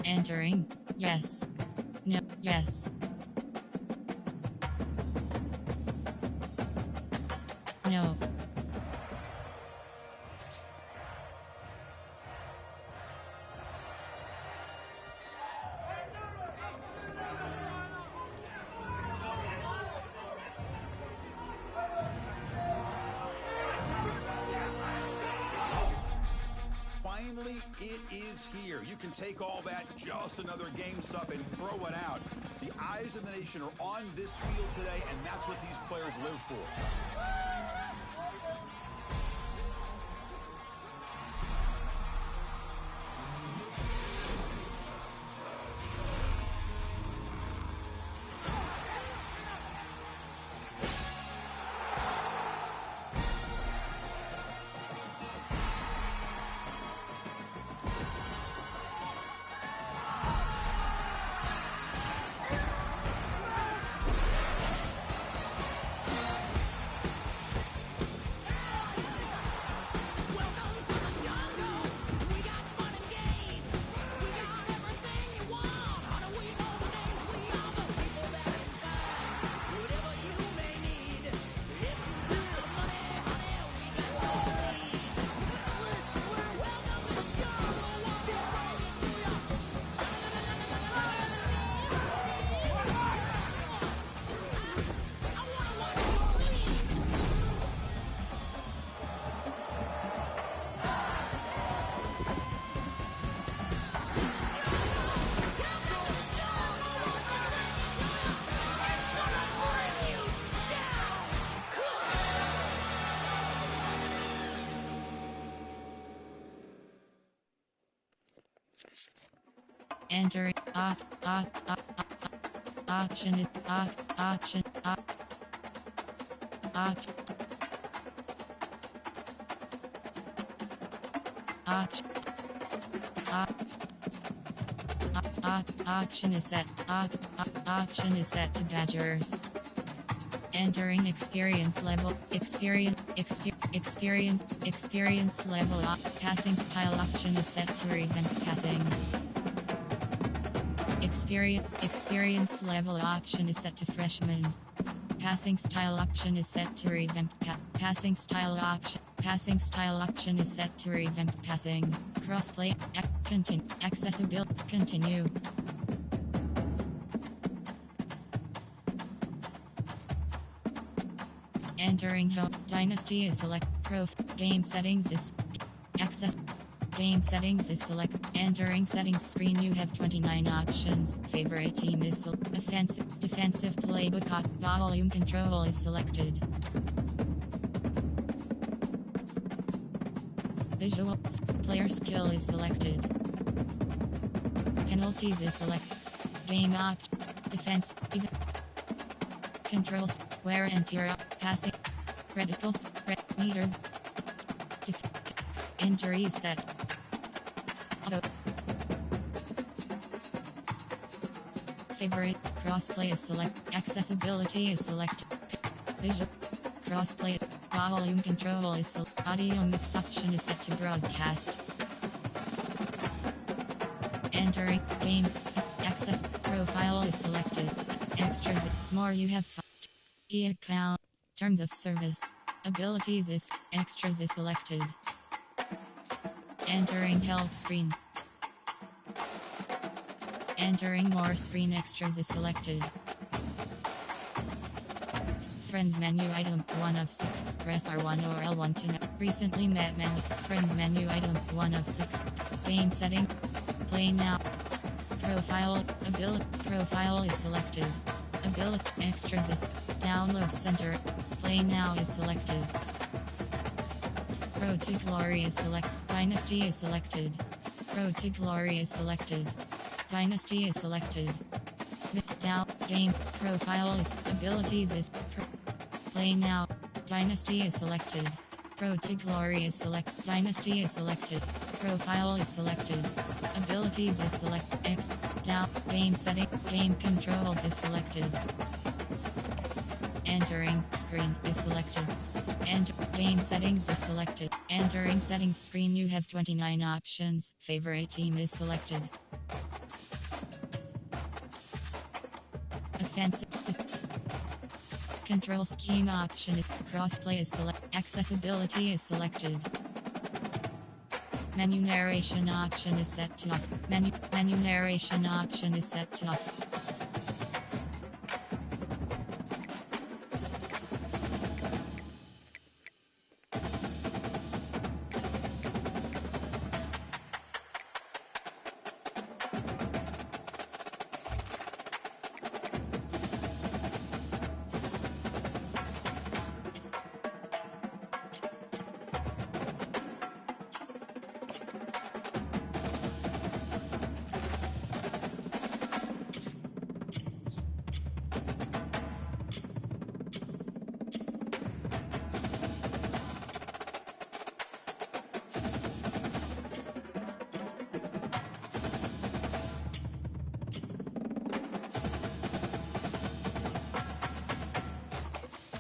Entering. Yes. No. Yes. No. Finally, it is here. You can take all that just another game stuff and throw it out. The eyes of the nation are on this field today, and that's what these players live for. Entering. Option is option option option option is set. Option is set to Badgers. Entering experience level. Experience level. Passing style option is set to event passing. Experience level option is set to freshman. Passing style option is set to event passing style option is set to event passing. Crossplay continue accessibility continue. Entering home dynasty is select prof game settings is access. Game settings is select. Entering settings screen you have 29 options. Favorite team is offensive, defensive playbook. Volume control is selected. Visual player skill is selected. Penalties is selected. Game option defense controls wear and tear passing reticles meter injury is set. Favorite crossplay is select. Accessibility is selected. Visual crossplay. Volume control is select. Audio mix option is set to broadcast. Entering game access profile is selected. Extras more you have e-account terms of service abilities is extras is selected. Entering help screen. Entering more screen extras is selected. Friends menu item 1 of 6. Press R1 or L1 to know. Recently met menu. Friends menu item 1 of 6. Game setting. Play now. Profile. Ability. Profile is selected. Ability. Extras is download center. Play now is selected. Road to Glory is selected. Dynasty is selected. Road to Glory is selected. Dynasty is selected. Down game profile is abilities is play now. Dynasty is selected. Road to Glory is selected. Dynasty is selected. Profile is selected. Abilities is selected. X down game setting. Game controls is selected. Entering screen is selected. Enter game settings is selected. Entering settings screen you have 29 options. Favorite team is selected. defensive. Control scheme option. Crossplay is selected. Accessibility is selected. Menu narration option is set to off. Menu narration option is set to off.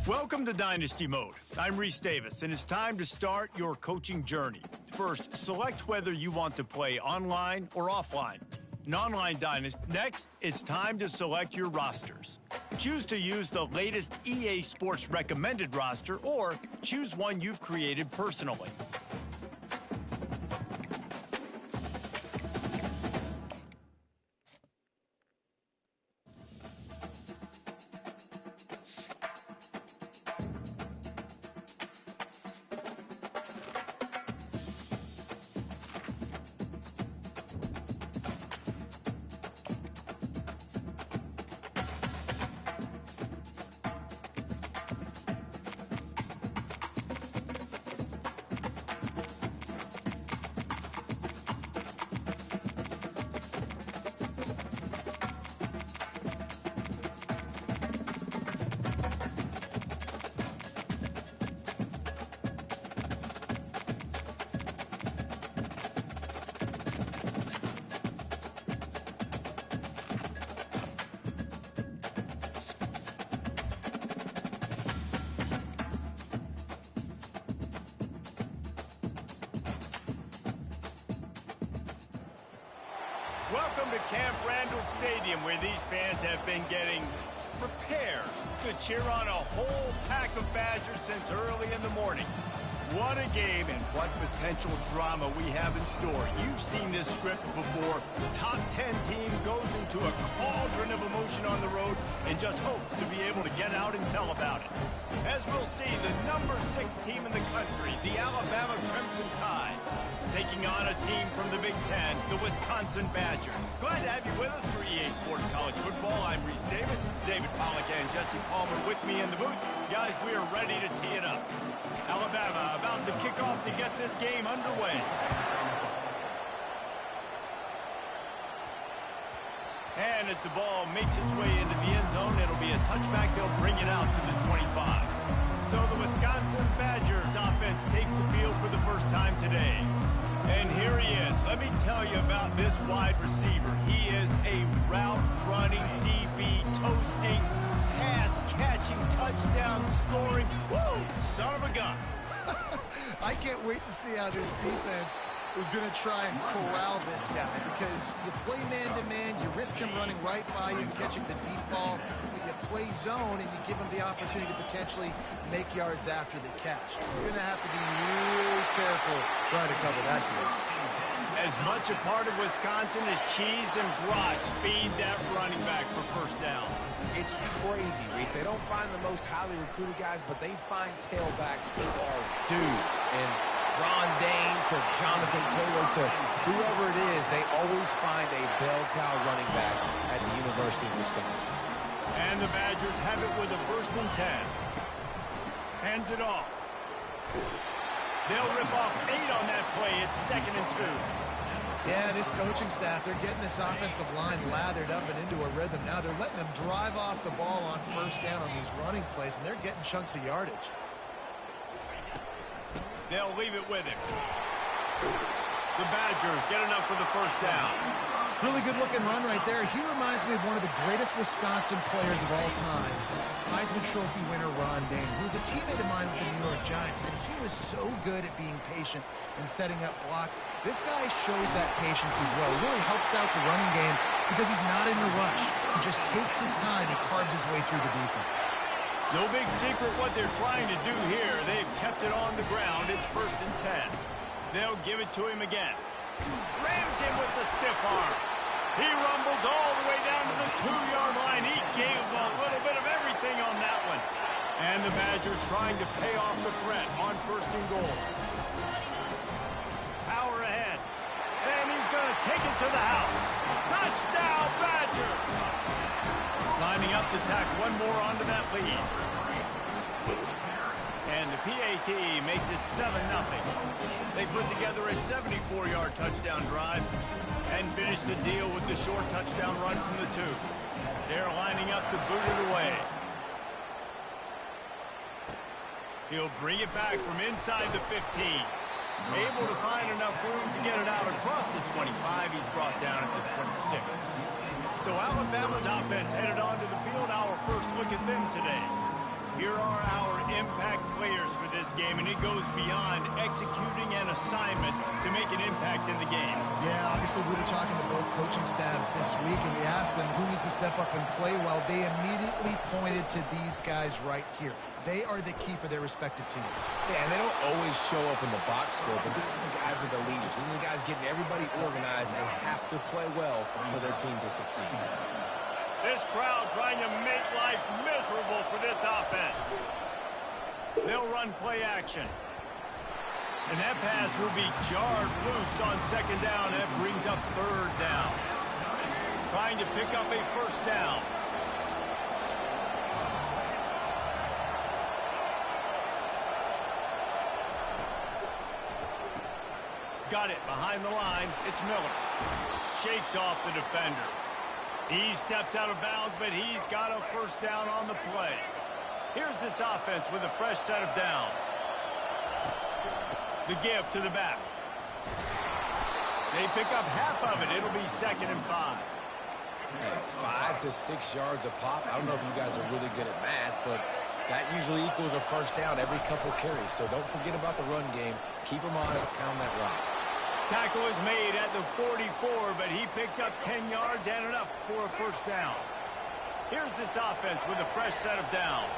Welcome to Dynasty Mode. I'm Reese Davis, and it's time to start your coaching journey. First, select whether you want to play online or offline. In Online Dynasty, next, it's time to select your rosters. Choose to use the latest EA Sports recommended roster, or choose one you've created personally. Welcome to Camp Randall Stadium, where these fans have been getting prepared to cheer on a whole pack of Badgers since early in the morning. What a game and what potential drama we have in store. You've seen this script before. The top 10 team goes into a cauldron of emotion on the road and just hopes to be able to get out and tell about it. As we'll see, the number 6 team in the country, the Alabama Crimson Tide, taking on a team from the Big Ten, the Wisconsin Badgers. Glad to have you with us for EA Sports College Football. I'm Reese Davis, David Pollack and Jesse Palmer with me in the booth. Guys, we are ready to tee it up. Alabama about to kick off to get this game underway. And as the ball makes its way into the end zone, it'll be a touchback. They'll bring it out to the 25. So the Wisconsin Badgers offense takes the field for the first time today. And here he is. Let me tell you about this wide receiver. He is a route-running, DB, toasting, pass-catching, touchdown-scoring, son of a gun. I can't wait to see how this defense is going to try and corral this guy, because you play man-to-man, you risk him running right by you and catching the deep ball, but you play zone and you give him the opportunity to potentially make yards after the catch. You're going to have to be really careful trying to cover that dude. As much a part of Wisconsin as cheese and brats feed that running back for first down. It's crazy, Reese. They don't find the most highly recruited guys, but they find tailbacks who are dudes. And Ron Dane to Jonathan Taylor to whoever it is, they always find a bell cow running back at the University of Wisconsin. And the Badgers have it with a 1st and 10. Hands it off. They'll rip off 8 on that play. It's 2nd and 2. Yeah, this coaching staff, they're getting this offensive line lathered up and into a rhythm. Now they're letting them drive off the ball on 1st down on these running plays, and they're getting chunks of yardage. They'll leave it with him. The Badgers get enough for the 1st down. Really good-looking run right there. He reminds me of one of the greatest Wisconsin players of all time, Heisman Trophy winner Ron Dane, who was a teammate of mine with the New York Giants, and he was so good at being patient and setting up blocks. This guy shows that patience as well. He really helps out the running game because he's not in a rush. He just takes his time and carves his way through the defense. No big secret what they're trying to do here. They've kept it on the ground. It's 1st and 10. They'll give it to him again. Rams him with the stiff arm. He rumbles all the way down to the 2-yard line. He gave a little bit of everything on that one. And the Badgers trying to pay off the threat on 1st and goal. Power ahead. And he's going to take it to the house. Touchdown, Badger! Lining up to tack one more onto that lead. And the PAT makes it 7-0. They put together a 74-yard touchdown drive and finish the deal with the short touchdown run from the 2. They're lining up to boot it away. He'll bring it back from inside the 15. Able to find enough room to get it out across the 25. He's brought down at the 26. So Alabama's offense headed onto the field. Our first look at them today. Here are our impact players for this game, and it goes beyond executing an assignment to make an impact in the game. Yeah, obviously we were talking to both coaching staffs this week, and we asked them who needs to step up and play well. They immediately pointed to these guys right here. They are the key for their respective teams. Yeah, and they don't always show up in the box score, but these are the guys that are the leaders. These are the guys getting everybody organized and have to play well for their team to succeed. This crowd trying to make life miserable for this offense. They'll run play action. And that pass will be jarred loose on 2nd down. That brings up 3rd down. Trying to pick up a 1st down. Got it behind the line. It's Miller. Shakes off the defender. He steps out of bounds, but he's got a 1st down on the play. Here's this offense with a fresh set of downs. The give to the back. They pick up half of it. It'll be 2nd and 5. Hey, 5 to 6 yards a pop. I don't know if you guys are really good at math, but that usually equals a 1st down every couple carries. So don't forget about the run game. Keep them honest, pound that rock. Tackle is made at the 44, but he picked up 10 yards and enough for a 1st down. Here's this offense with a fresh set of downs.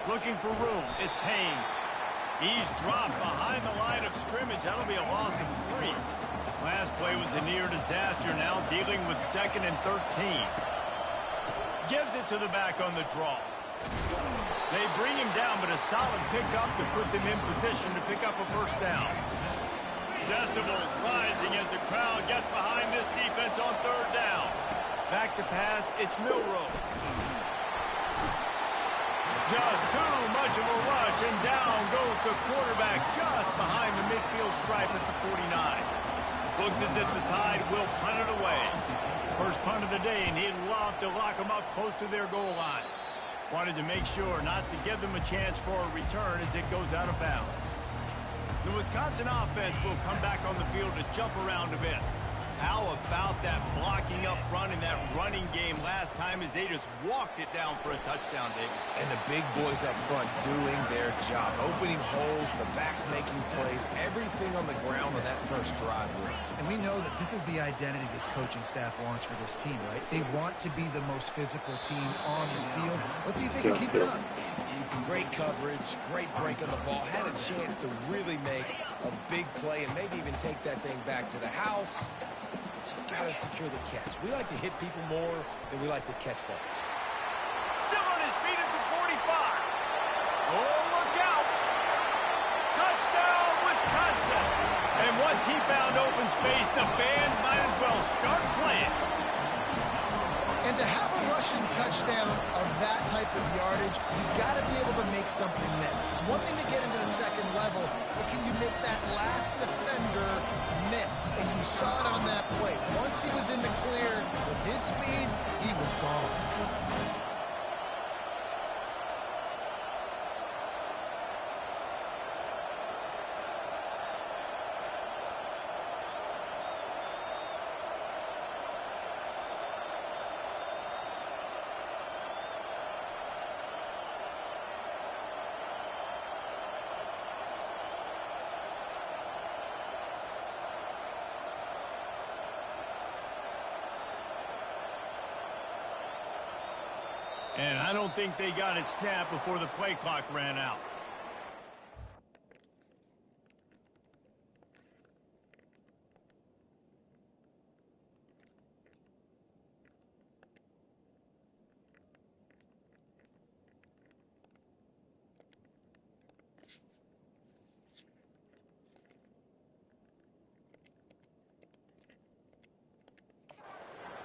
Looking for room. It's Haynes. He's dropped behind the line of scrimmage. That'll be a loss of 3. Last play was a near disaster. Now dealing with 2nd and 13. Gives it to the back on the draw. They bring him down, but a solid pickup to put them in position to pick up a 1st down. Decibels rising as the crowd gets behind this defense on 3rd down. Back to pass, it's Milroe. Just too much of a rush, and down goes the quarterback just behind the midfield stripe at the 49. Looks as if the Tide will punt it away. First punt of the day, and he'd love to lock them up close to their goal line. Wanted to make sure not to give them a chance for a return as it goes out of bounds. The Wisconsin offense will come back on the field to jump around a bit. How about that blocking up front in that running game last time as they just walked it down for a touchdown, David? And the big boys up front doing their job. Opening holes, the backs making plays, everything on the ground on that first drive worked. And we know that this is the identity this coaching staff wants for this team, right? They want to be the most physical team on the field. Let's see if they can keep it up. Great coverage, great break on the ball. Had a chance to really make a big play and maybe even take that thing back to the house. But you got to secure the catch. We like to hit people more than we like to catch balls. Still on his feet at the 45. Oh, look out. Touchdown, Wisconsin. And once he found open space, the band might as well start playing. And to have a rushing touchdown of that type of yardage, you've got to be able to make something miss. It's one thing to get into the 2nd level, but can you make that last defender miss? And you saw it on that play. Once he was in the clear, with his speed, he was gone. And I don't think they got it snapped before the play clock ran out.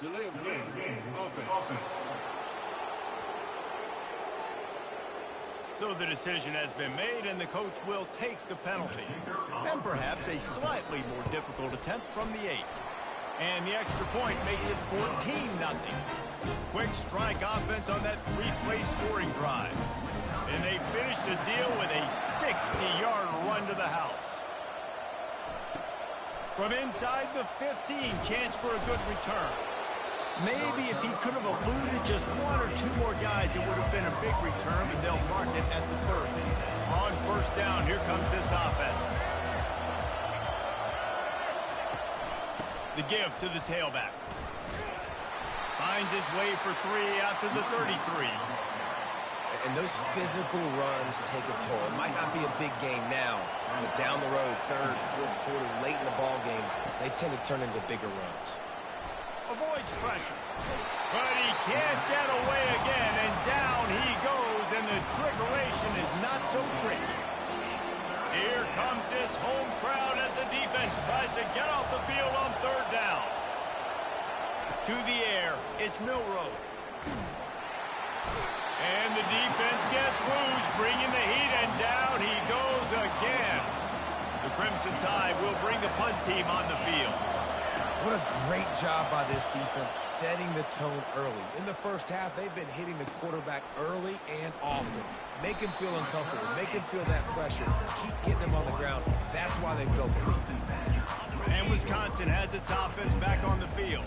Delay of game. Offense. So the decision has been made, and the coach will take the penalty. And perhaps a slightly more difficult attempt from the 8. And the extra point makes it 14-0. Quick strike offense on that 3-play scoring drive. And they finish the deal with a 60-yard run to the house. From inside the 15, chance for a good return. Maybe if he could have eluded just 1 or 2 more guys, it would have been a big return, but they'll mark it at the 30. On first down, here comes this offense. The give to the tailback. Finds his way for 3 out to the 33. And those physical runs take a toll. It might not be a big game now, but down the road, third, fourth quarter, late in the ball games, they tend to turn into bigger runs. Avoids pressure. But he can't get away again, and down he goes, and the triggeration is not so tricky. Here comes this home crowd as the defense tries to get off the field on third down. To the air, it's Milroe. And the defense gets loose, bringing the heat, and down he goes again. The Crimson Tide will bring the punt team on the field. What a great job by this defense setting the tone early. In the first half, they've been hitting the quarterback early and often. Make him feel uncomfortable. Make him feel that pressure. Keep getting him on the ground. That's why they built the lead. And Wisconsin has its offense back on the field.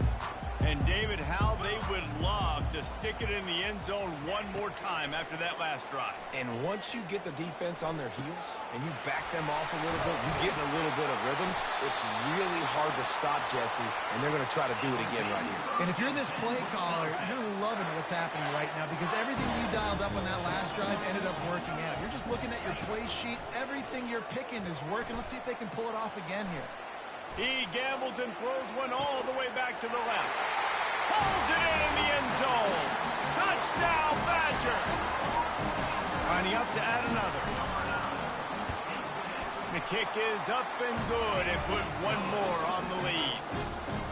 And David, how they would love to stick it in the end zone one more time after that last drive. And once you get the defense on their heels and you back them off a little bit, you get in a little bit of rhythm, it's really hard to stop, Jesse, and they're going to try to do it again right here. And if you're this play caller, you're loving what's happening right now because everything you dialed up on that last drive ended up working out. You're just looking at your play sheet. Everything you're picking is working. Let's see if they can pull it off again here. He gambles and throws one all the way back to the left. Pulls it in the end zone. Touchdown, Badger. Lining up to add another. The kick is up and good and put one more on the lead.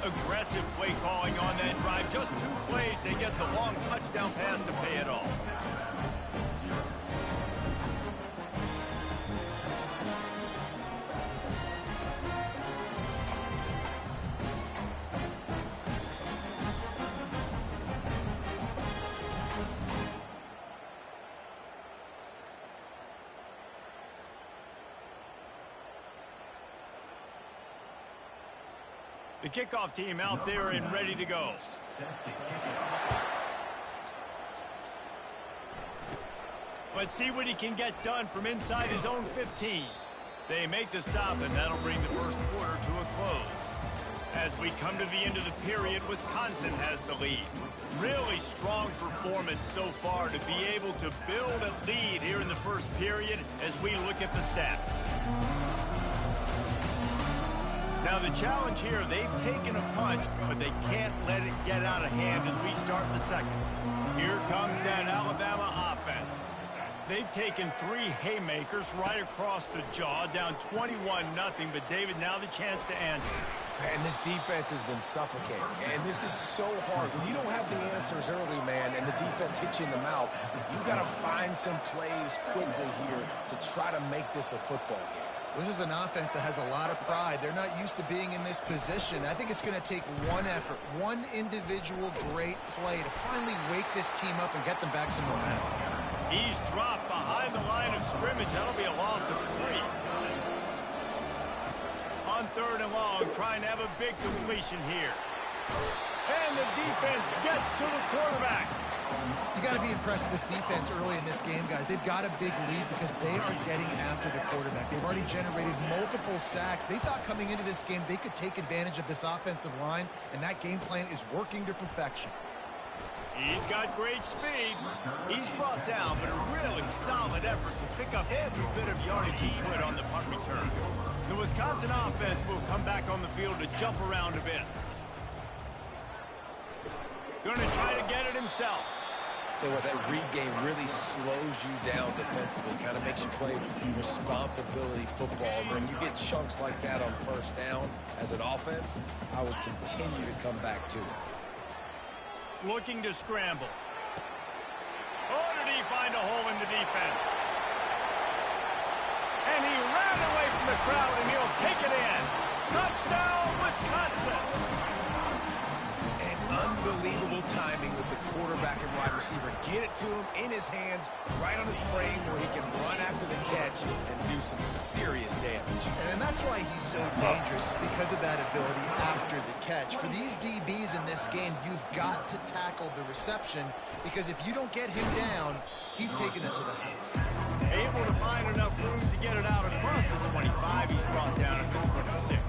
Aggressive play calling on that drive. Just 2 plays, they get the long touchdown pass to pay it off. The kickoff team out there and ready to go. Let's see what he can get done from inside his own 15. They make the stop, and that'll bring the first quarter to a close. As we come to the end of the period, Wisconsin has the lead. Really strong performance so far to be able to build a lead here in the first period as we look at the stats. Now the challenge here, they've taken a punch, but they can't let it get out of hand as we start the second. Here comes that Alabama offense. They've taken 3 haymakers right across the jaw, down 21-0, but David, now the chance to answer. And this defense has been suffocating, and this is so hard. When you don't have the answers early, man, and the defense hits you in the mouth, you've got to find some plays quickly here to try to make this a football game. This is an offense that has a lot of pride. They're not used to being in this position. I think it's going to take one effort, one individual great play to finally wake this team up and get them back some momentum. He's dropped behind the line of scrimmage. That'll be a loss of 3. On third and long, trying to have a big completion here. And the defense gets to the quarterback. You got to be impressed with this defense early in this game, guys. They've got a big lead because they are getting after the quarterback. They've already generated multiple sacks. They thought coming into this game they could take advantage of this offensive line, and that game plan is working to perfection. He's got great speed. He's brought down, but a really solid effort to pick up every bit of yardage he could on the punt return. The Wisconsin offense will come back on the field to jump around a bit. Going to try to get it himself. Tell you what, that read game really slows you down defensively, kind of makes you play responsibility football. When you get chunks like that on first down as an offense, I would continue to come back to it. Looking to scramble. Oh, did he find a hole in the defense? And he ran away from the crowd, and he'll take it in. Touchdown, Wisconsin! And unbelievable timing with the quarterback and wide receiver. Get it to him in his hands, right on his frame where he can run after the catch and do some serious damage. And that's why he's so dangerous, because of that ability after the catch. For these DBs in this game, you've got to tackle the reception, because if you don't get him down, he's taking it to the house. Able to find enough room to get it out across the 25. He's brought down at the 26.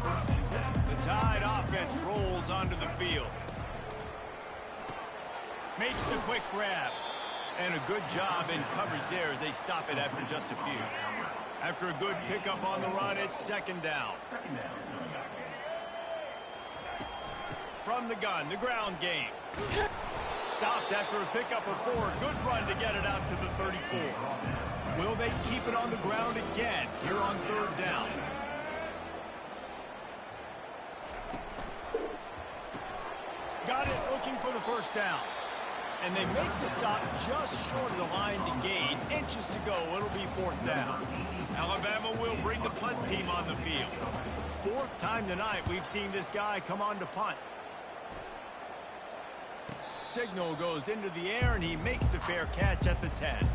The Tide offense rolls onto the field. Makes the quick grab. And a good job in coverage there as they stop it after just a few. After a good pickup on the run, it's second down. From the gun, the ground game. Stopped after a pickup of 4. Good run to get it out to the 34. Will they keep it on the ground again here on third down? Got it, looking for the first down. And they make the stop just short of the line to gain. Inches to go. It'll be fourth down. Alabama will bring the punt team on the field. Fourth time tonight we've seen this guy come on to punt. Signal goes into the air, and he makes the fair catch at the 10.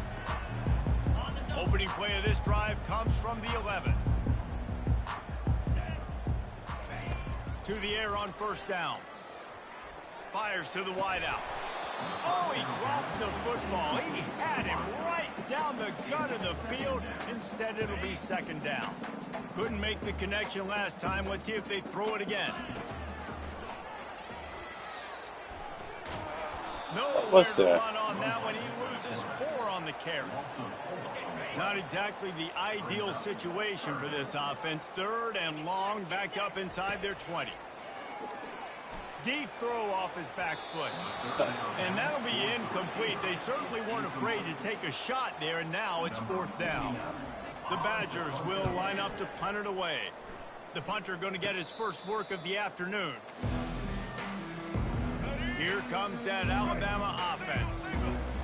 Opening play of this drive comes from the 11. To the air on first down. Fires to the wideout. Oh, he drops the football. He had him right down the gut of the field. Instead, it'll be second down. Couldn't make the connection last time. Let's see if they throw it again. Nowhere to run on that one. He loses 4 on the carry. Not exactly the ideal situation for this offense. Third and long, back up inside their 20. Deep throw off his back foot. And that'll be incomplete. They certainly weren't afraid to take a shot there, and now it's fourth down. The Badgers will line up to punt it away. The punter going to get his first work of the afternoon. Here comes that Alabama offense.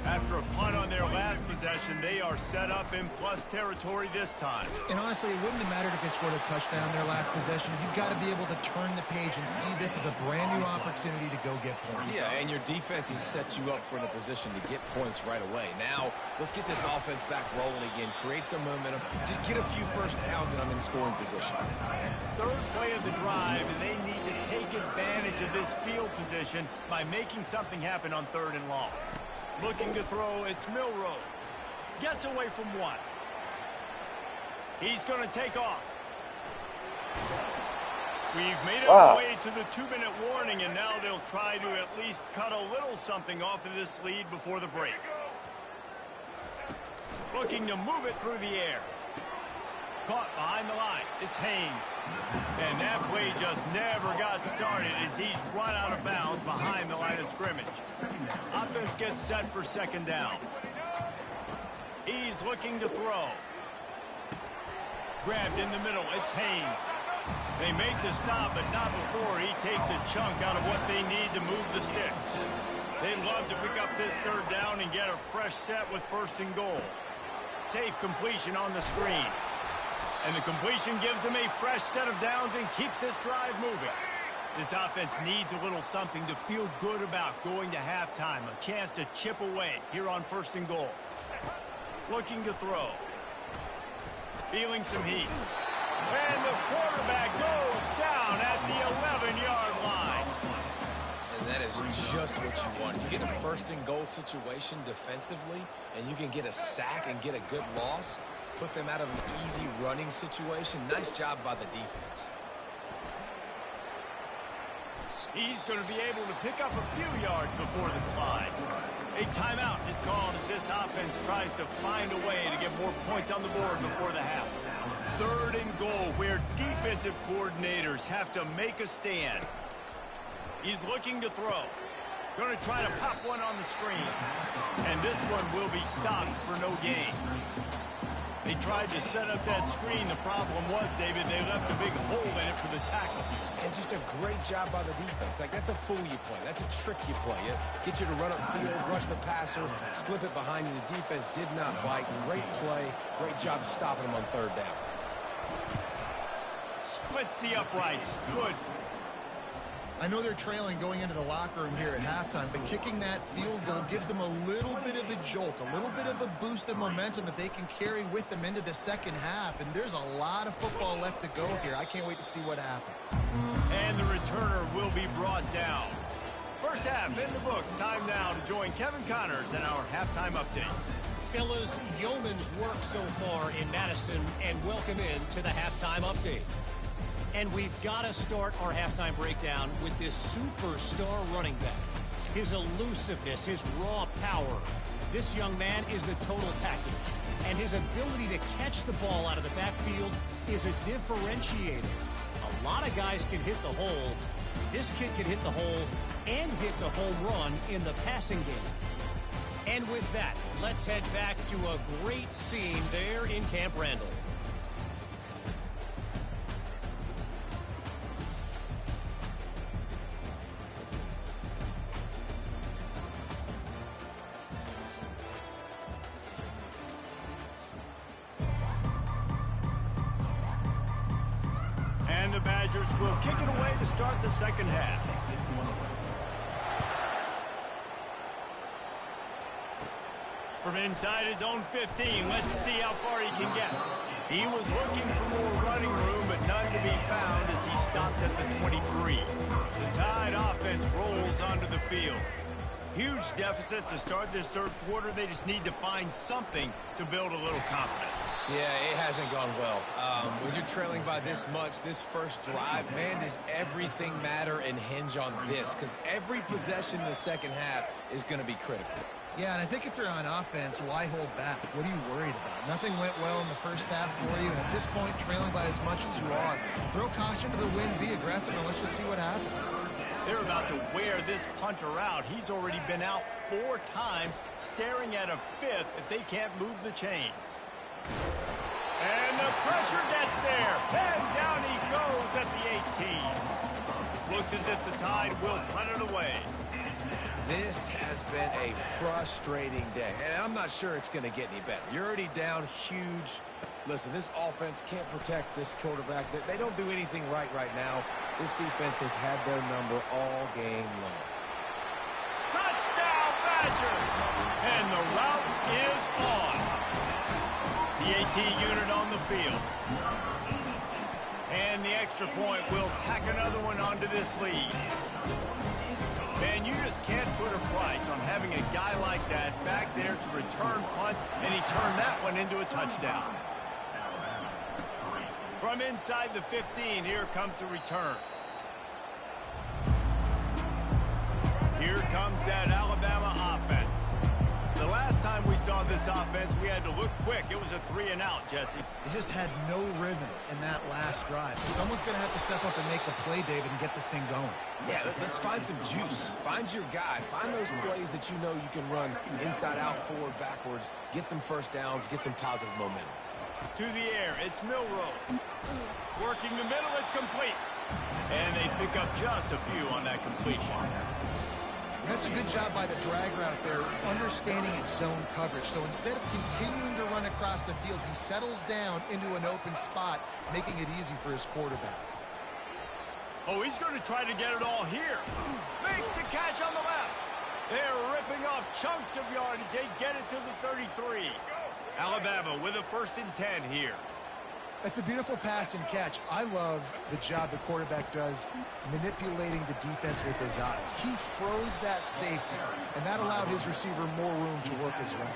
After a punt on their last possession, they are set up in plus territory this time. And honestly, it wouldn't have mattered if they scored a touchdown their last possession. You've got to be able to turn the page and see this as a brand new opportunity to go get points. Yeah, and your defense has set you up for in a position to get points right away. Now, let's get this offense back rolling again, create some momentum, just get a few first downs, and I'm in scoring position. Third play of the drive, and they need to take advantage of this field position by making something happen on third and long. Looking to throw, it's Milroe. Gets away from 1. He's going to take off. We've made our way to the 2-minute warning, and now they'll try to at least cut a little something off of this lead before the break. Looking to move it through the air. Caught behind the line. It's Haynes. And that play just never got started as he's run out of bounds behind the line of scrimmage. Offense gets set for second down. He's looking to throw. Grabbed in the middle. It's Haynes. They make the stop, but not before he takes a chunk out of what they need to move the sticks. They'd love to pick up this third down and get a fresh set with first and goal. Safe completion on the screen. And the completion gives them a fresh set of downs and keeps this drive moving. This offense needs a little something to feel good about going to halftime. A chance to chip away here on first and goal. Looking to throw. Feeling some heat. And the quarterback goes down at the 11-yard line. And that is just what you want. You get a first and goal situation defensively, and you can get a sack and get a good loss. Put them out of an easy running situation. Nice job by the defense. He's going to be able to pick up a few yards before the slide. A timeout is called as this offense tries to find a way to get more points on the board before the half. 3rd and goal, where defensive coordinators have to make a stand. He's looking to throw. Going to try to pop one on the screen. And this one will be stopped for no gain. They tried to set up that screen. The problem was, David, they left a big hole in it for the tackle. And just a great job by the defense. Like, that's a fool you play. That's a trick you play. It gets you to run upfield, rush the passer, slip it behind you. The defense did not bite. Great play. Great job stopping them on 3rd down. Splits the uprights. Good. I know they're trailing going into the locker room here at halftime, but kicking that field goal gives them a little bit of a jolt, a little bit of a boost of momentum that they can carry with them into the second half. And there's a lot of football left to go here. I can't wait to see what happens. And the returner will be brought down. First half in the books. Time now to join Kevin Connors in our halftime update. Fellas, yeoman's work so far in Madison, and welcome in to the halftime update. And we've got to start our halftime breakdown with this superstar running back. His elusiveness, his raw power. This young man is the total package. And his ability to catch the ball out of the backfield is a differentiator. A lot of guys can hit the hole. This kid can hit the hole and hit the home run in the passing game. And with that, let's head back to a great scene there in Camp Randall. And the Badgers will kick it away to start the second half. From inside his own 15, let's see how far he can get. He was looking for more running room, but none to be found as he stopped at the 23. The Tide offense rolls onto the field. Huge deficit to start this 3rd quarter. They just need to find something to build a little confidence. Yeah, it hasn't gone well. When you're trailing by this much, this first drive, man, does everything matter and hinge on this? Because every possession in the second half is going to be critical. Yeah, and I think if you're on offense, why hold back? What are you worried about? Nothing went well in the first half for you. At this point, trailing by as much as you are, throw caution to the wind, be aggressive, and let's just see what happens. They're about to wear this punter out. He's already been out 4 times, staring at a 5th if they can't move the chains. And the pressure gets there. And down he goes at the 18. Looks as if the Tide will punt it away. This has been a frustrating day, and I'm not sure it's going to get any better. You're already down huge. Listen, this offense can't protect this quarterback. They don't do anything right now. This defense has had their number all game long. Touchdown, Badger! And the route is on. The AT unit on the field. And the extra point will tack another one onto this lead. Man, you just can't put a price on having a guy like that back there to return punts, and he turned that one into a touchdown. From inside the 15, here comes the return. Here comes that Alabama offense. The last time we saw this offense, we had to look quick. It was a 3-and-out, Jesse. They just had no rhythm in that last drive. So someone's going to have to step up and make a play, David, and get this thing going. Yeah, let's find some juice. Find your guy. Find those plays that you know you can run inside out, forward, backwards. Get some first downs. Get some positive momentum. To the air, it's Milroe. Working the middle, it's complete. And they pick up just a few on that completion. That's a good job by the drag route there, understanding its zone coverage. So instead of continuing to run across the field, he settles down into an open spot, making it easy for his quarterback. Oh, he's going to try to get it all here. Makes the catch on the left. They're ripping off chunks of yardage. They get it to the 33. Alabama with a 1st and 10 here. That's a beautiful pass and catch. I love the job the quarterback does manipulating the defense with his eyes. He froze that safety, and that allowed his receiver more room to work his run.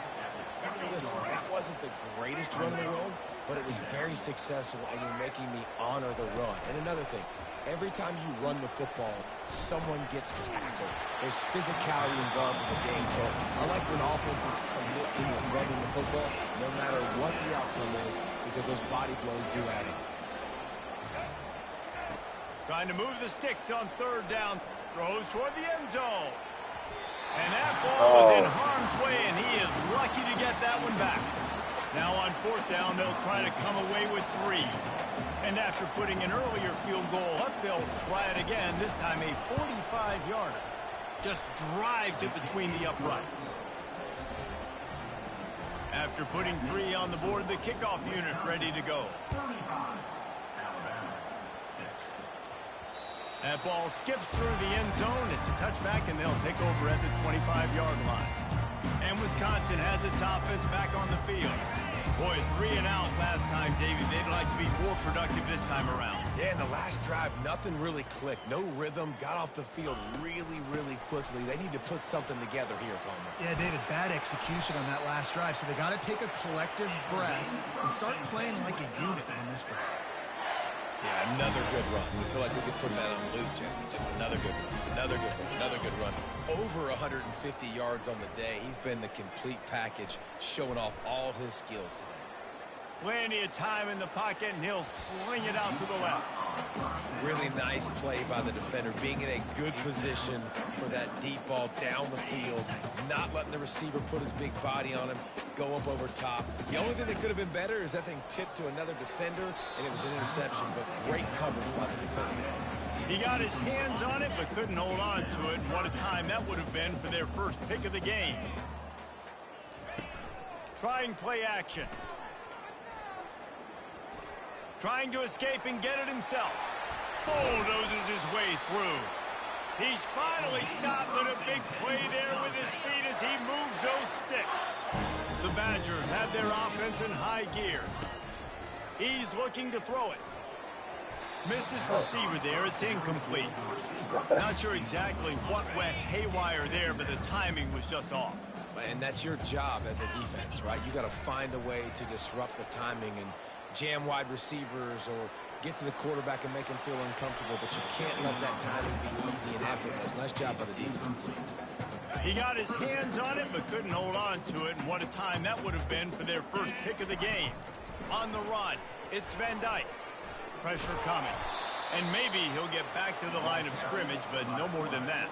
Listen, that wasn't the greatest run in the world, but it was very successful, and you're making me honor the run. And another thing, every time you run the football, someone gets tackled. There's physicality involved in the game, so I like when offenses commit to running the football, no matter what the outcome is, because those body blows do add up. Trying to move the sticks on third down. Throws toward the end zone. And that ball was in harm's way, and he is lucky to get that one back. Now on fourth down, they'll try to come away with 3. And after putting an earlier field goal up, they'll try it again, this time a 45-yarder. Just drives it between the uprights. After putting 3 on the board, the kickoff unit ready to go. That ball skips through the end zone. It's a touchback, and they'll take over at the 25-yard line. And Wisconsin has its offense back on the field. Boy, 3 and out last time, David. They'd like to be more productive this time around. Yeah, in the last drive, nothing really clicked. No rhythm. Got off the field really, really quickly. They need to put something together here, Palmer. Yeah, David, bad execution on that last drive. So they got to take a collective breath and start playing like a unit on this one. Yeah, another good run. I feel like we could put that on loop, Jesse. Just another good run, another good run, another good run. Over 150 yards on the day. He's been the complete package, showing off all his skills today. Plenty of time in the pocket, and he'll sling it out to the left. Really nice play by the defender, being in a good position for that deep ball down the field, not letting the receiver put his big body on him, go up over top. The only thing that could have been better is that thing tipped to another defender, and it was an interception, but great coverage by the defender. He got his hands on it, but couldn't hold on to it, and what a time that would have been for their first pick of the game. Trying play action. Trying to escape and get it himself. Bulldozes his way through. He's finally stopped with a big play there with his feet as he moves those sticks. The Badgers have their offense in high gear. He's looking to throw it. Missed his receiver there. It's incomplete. Not sure exactly what went haywire there, but the timing was just off. And that's your job as a defense, right? You got to find a way to disrupt the timing and jam wide receivers or get to the quarterback and make him feel uncomfortable, but you can't let that timing be easy and effortless. Nice job by the defense. He got his hands on it, but couldn't hold on to it, and what a time that would have been for their first pick of the game. On the run, it's Van Dyke. Pressure coming. And maybe he'll get back to the line of scrimmage, but no more than that.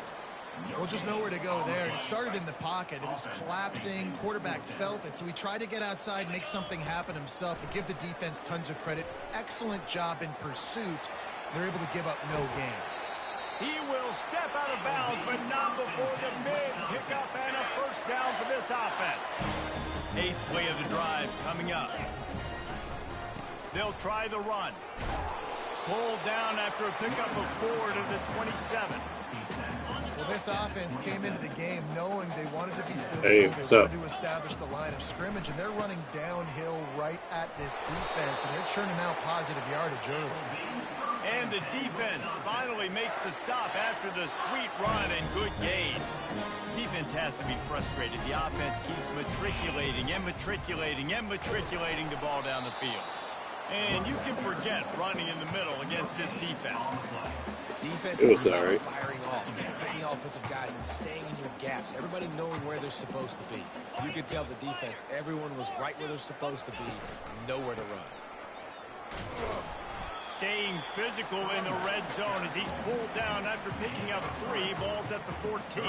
Well, just nowhere to go there. It started in the pocket. It was collapsing. Quarterback felt it, so he tried to get outside, make something happen himself, and give the defense tons of credit. Excellent job in pursuit. They're able to give up no gain. He will step out of bounds, but not before the big pickup and a first down for this offense. 8th play of the drive coming up. They'll try the run. Pulled down after a pickup of 4 to the 27. Well, this offense came into the game knowing they wanted to be physical. Hey, they wanted to establish the line of scrimmage, and they're running downhill right at this defense, and they're churning out positive yardage early. And the defense finally makes the stop after the sweet run and good gain. Defense has to be frustrated. The offense keeps matriculating and matriculating and matriculating the ball down the field. And you can forget running in the middle against this defense. Defense It was is all right. firing off, hitting the offensive guys and staying in your gaps. Everybody knowing where they're supposed to be. You could tell the defense, everyone was right where they're supposed to be, nowhere to run. Staying physical in the red zone as he's pulled down after picking up 3 balls at the 14.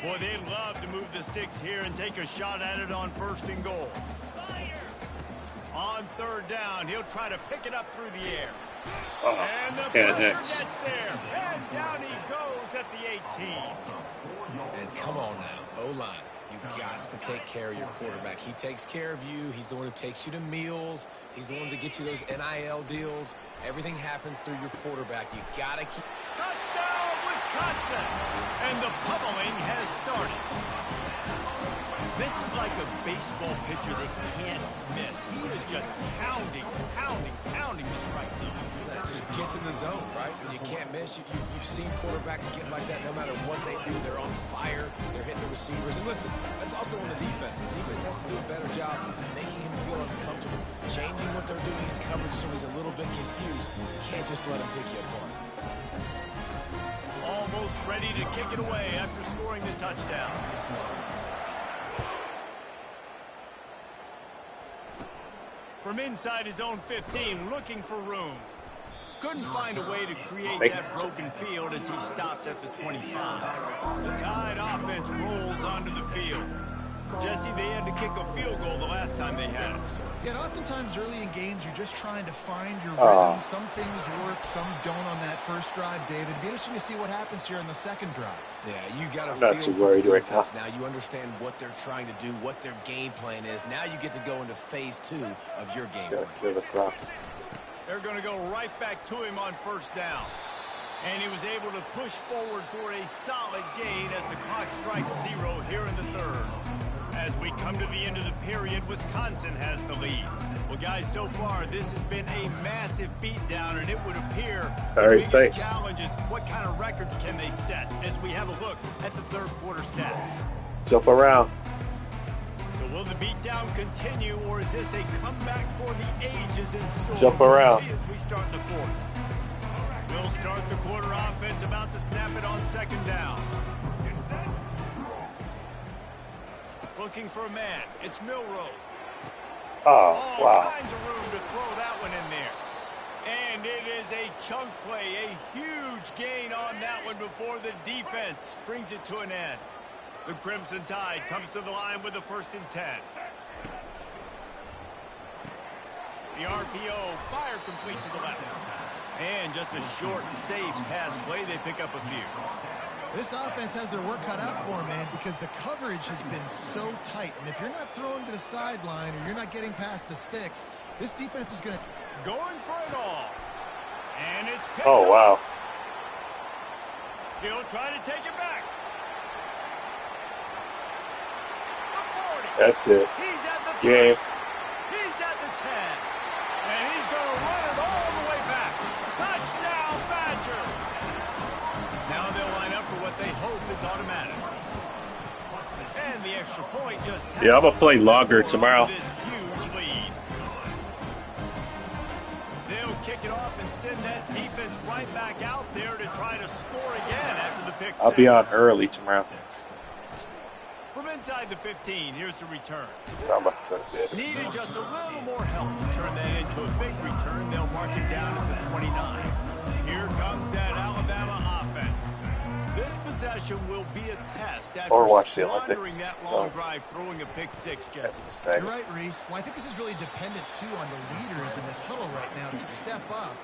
Boy, they'd love to move the sticks here and take a shot at it on 1st and goal. On 3rd down, he'll try to pick it up through the air. And the pressure gets there. And down he goes at the 18. And come on now, O-line. You've got to take care of your quarterback. He takes care of you. He's the one who takes you to meals. He's the one that gets you those NIL deals. Everything happens through your quarterback. You got to keep... Touchdown, Wisconsin! And the pummeling has started. This is like a baseball pitcher that can't miss. He is just pounding the strike zone. Just gets in the zone, right? When you can't miss, you've seen quarterbacks get like that no matter what they do. They're on fire. They're hitting the receivers. And listen, that's also on the defense. The defense has to do a better job making him feel uncomfortable, changing what they're doing in coverage so he's a little bit confused. You can't just let him pick you apart. Almost ready to kick it away after scoring the touchdown. From inside his own 15, looking for room. Couldn't find a way to create that broken field as he stopped at the 25. The Tide offense rolls onto the field. Jesse, they had to kick a field goal the last time they had it. Yeah, and oftentimes early in games, you're just trying to find your rhythm. Some things work, some don't on that first drive, David. It'd be interesting to see what happens here in the second drive. Yeah, you got to feel for the defense now. You understand what they're trying to do, what their game plan is. Now you get to go into phase 2 of your game plan. They're going to go right back to him on first down. And he was able to push forward for a solid gain as the clock strikes 0 here in the third. As we come to the end of the period, Wisconsin has the lead. Well, guys, so far, this has been a massive beatdown, and it would appear the biggest challenge is what kind of records can they set as we have a look at the third quarter stats. Jump around. So will the beatdown continue, or is this a comeback for the ages in store? Jump around. We'll see as we start the fourth. We'll start the quarter offense, about to snap it on second down. Looking for a man. It's Milroe. Oh, wow. All kinds of room to throw that one in there. And it is a chunk play, a huge gain on that one before the defense brings it to an end. The Crimson Tide comes to the line with the 1st and 10. The RPO, fire complete to the left. And just a short, safe pass play. They pick up a few. This offense has their work cut out for them, man, because the coverage has been so tight. And if you're not throwing to the sideline or you're not getting past the sticks, this defense is going to... Going for it all. And it's picked up. Wow. He'll try to take it back. The 40. That's it. He's at the 30. Game. He's at the 10. And he's going to run it all the way back. Touchdown, Badger. Now they'll line up for what they hope is automatic. And the extra point just... Yeah, I'm going to play longer tomorrow. Huge lead. They'll kick it off and send that defense right back out there to try to score again after the pick. I'll be on early tomorrow. From inside the 15, here's the return. I'm about to go to bed. Needed just a little more help to turn that into a big return. They'll march it down at the 29. Here comes that Alabama offense. This possession will be a test after squandering that long drive, throwing a pick six, Jesse. You're right, Reese. Well, I think this is really dependent, too, on the leaders in this huddle right now to step up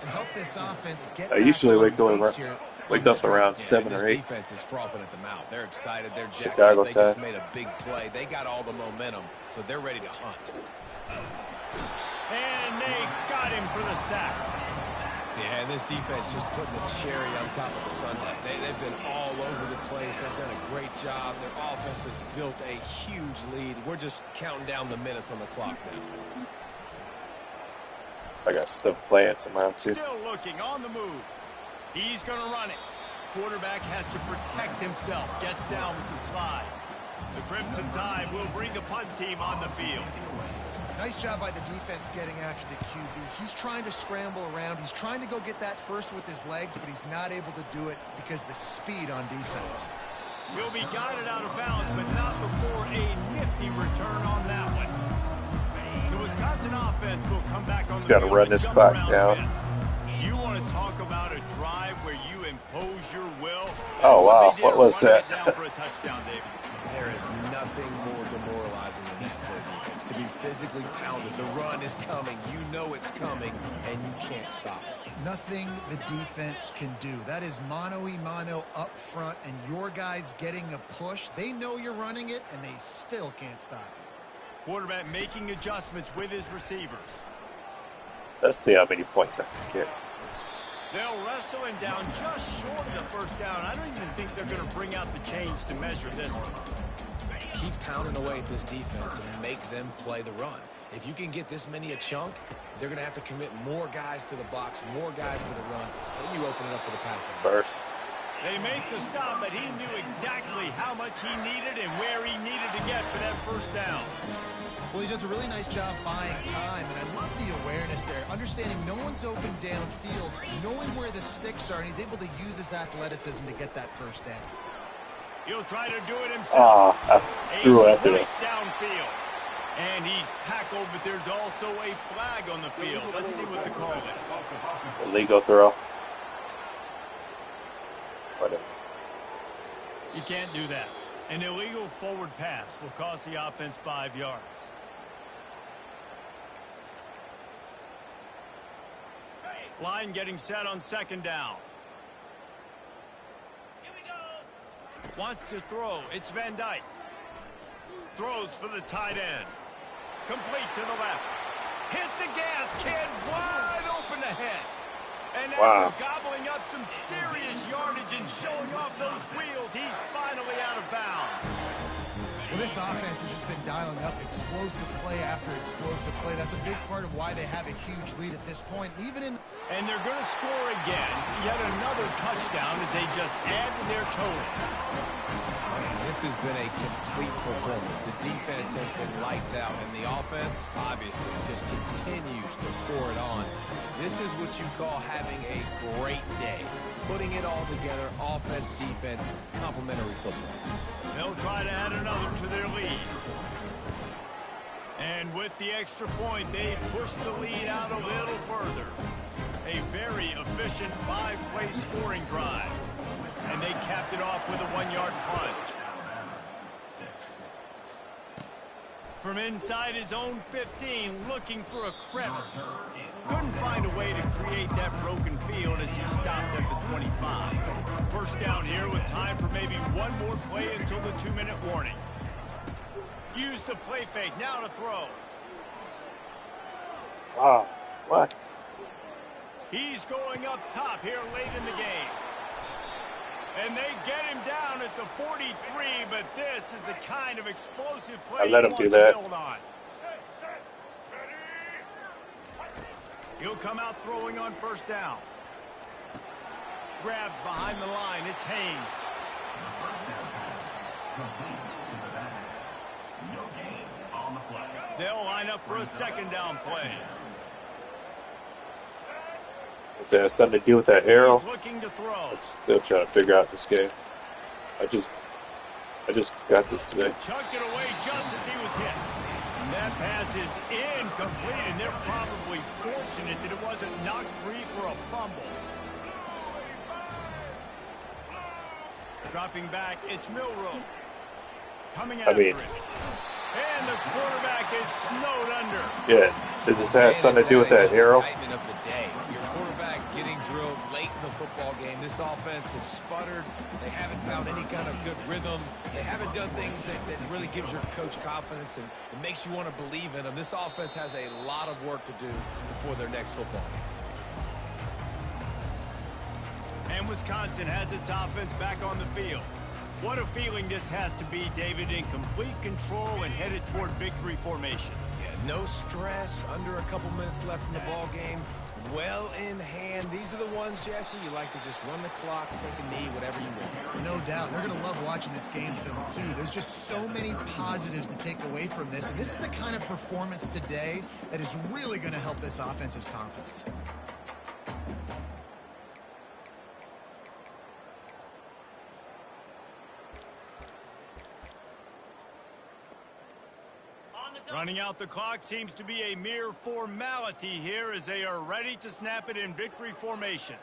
and help this offense get I usually wake up around 7 or 8. This defense is frothing at the mouth. They're excited. They're jacked Chicago up. They just made a big play. They got all the momentum, so they're ready to hunt. And they got him for the sack. Yeah, and this defense just putting the cherry on top of the sundae. They've been all over the place. They've done a great job. Their offense has built a huge lead. We're just counting down the minutes on the clock now. I got stuff playing tomorrow, too. Still looking on the move. He's going to run it. Quarterback has to protect himself. Gets down with the slide. The Crimson Tide will bring the punt team on the field. Nice job by the defense getting after the QB. He's trying to scramble around. He's trying to go get that first with his legs, but he's not able to do it because the speed on defense. Will be guided out of bounds, but not before a nifty return on that one. The Wisconsin offense will come back on the field. Got to run this clock down. You want to talk about a drive where you impose your will? Oh, wow. What was that? For a touchdown, David. There is nothing more demoralizing than that for a defense. To be physically pounded. The run is coming. You know it's coming, and you can't stop it. Nothing the defense can do. That is mano-a-mano up front, and your guys getting a push. They know you're running it, and they still can't stop it. Quarterback making adjustments with his receivers. Let's see how many points I can get. They'll wrestle him down just short of the first down. I don't even think they're going to bring out the chains to measure this one. Keep pounding away at this defense and make them play the run. If you can get this many a chunk, they're going to have to commit more guys to the box, more guys to the run. Then you open it up for the passing. First. They make the stop, but he knew exactly how much he needed and where he needed to get for that first down. Well, he does a really nice job buying time, and I love the awareness there. Understanding no one's open downfield, knowing where the sticks are, and he's able to use his athleticism to get that first down. He'll try to do it himself. I threw after it. Downfield. And he's tackled, but there's also a flag on the field. Let's see what the call is. Illegal throw. Whatever. You can't do that. An illegal forward pass will cost the offense 5 yards. Line getting set on second down. Here we go. Wants to throw. It's Van Dyke. Throws for the tight end. Complete to the left. Hit the gas, kid. Wide open ahead. And after gobbling up some serious yardage and showing off those wheels, he's finally out of bounds. Well, this offense has just been dialing up explosive play after explosive play. That's a big part of why they have a huge lead at this point. And they're going to score again. Yet another touchdown as they just add to their total. Man, this has been a complete performance. The defense has been lights out, and the offense, obviously, just continues to pour it on. This is what you call having a great day. Putting it all together, offense, defense, complementary football. They'll try to add another to their lead. And with the extra point, they push the lead out a little further. A very efficient 5-play scoring drive. And they capped it off with a 1-yard plunge. From inside his own 15, looking for a crevice. Couldn't find a way to create that broken field as he stopped at the 25. First down here with time for maybe one more play until the 2-minute warning. Use the play fake, now to throw. What? He's going up top here late in the game. And they get him down at the 43, but this is the kind of explosive play I let him do that. He'll come out throwing on first down. Grabbed behind the line, it's Haynes. They'll line up for a second down play. Does that have something to do with that arrow? He's looking to throw. I'm still trying to figure out this game. I just got this today. Chucked it away just as he was hit. And that pass is incomplete, and they're probably fortunate that it wasn't knocked free for a fumble. Dropping back, it's Milroe. Coming after it. And the quarterback is snowed under. Yeah, does it have something to do with that arrow? Of the day. Your quarterback getting drilled late in the football game. This offense has sputtered. They haven't found any kind of good rhythm. They haven't done things that really gives your coach confidence and it makes you want to believe in them. This offense has a lot of work to do before their next football game. And Wisconsin has its offense back on the field. What a feeling this has to be, David, in complete control and headed toward victory formation. Yeah, no stress, under a couple minutes left in the ball game, well in hand. These are the ones, Jesse, you like to just run the clock, take a knee, whatever you want. No doubt. They're going to love watching this game film, too. There's just so many positives to take away from this, and this is the kind of performance today that is really going to help this offense's confidence. Running out the clock seems to be a mere formality here as they are ready to snap it in victory formation.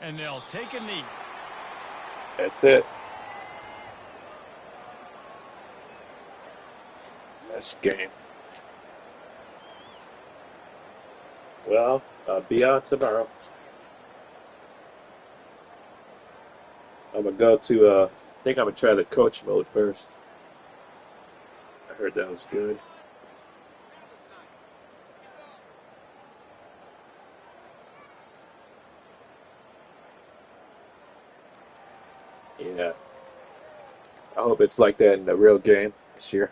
And they'll take a knee. That's it. That's game. Well, I'll be out tomorrow. I'm going to go to, I think I'm going to try the coach mode first. I heard that was good. Yeah. I hope it's like that in the real game this year.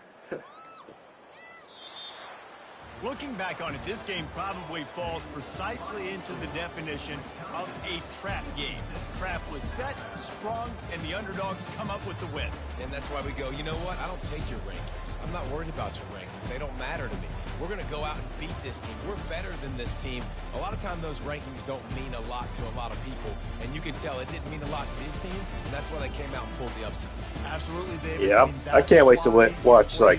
Looking back on it, this game probably falls precisely into the definition of a trap game. The trap was set, sprung, and the underdogs come up with the win. And that's why we go, you know what? I don't take your rankings. I'm not worried about your rankings. They don't matter to me. We're going to go out and beat this team. We're better than this team. A lot of times those rankings don't mean a lot to a lot of people. And you can tell it didn't mean a lot to this team. And that's why they came out and pulled the upset. Absolutely, David. Yeah, I can't wait to watch like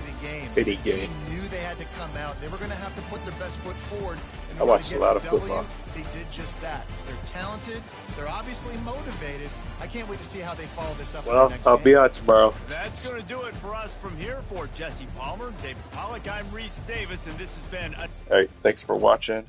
any game. They had to come out. They were going to have to put their best foot forward. I watched a lot of football. They did just that. They're talented. They're obviously motivated. I can't wait to see how they follow this up. Well, I'll be on tomorrow. That's going to do it for us from here. For Jesse Palmer, David Pollack, I'm Reese Davis, and this has been All right, thanks for watching.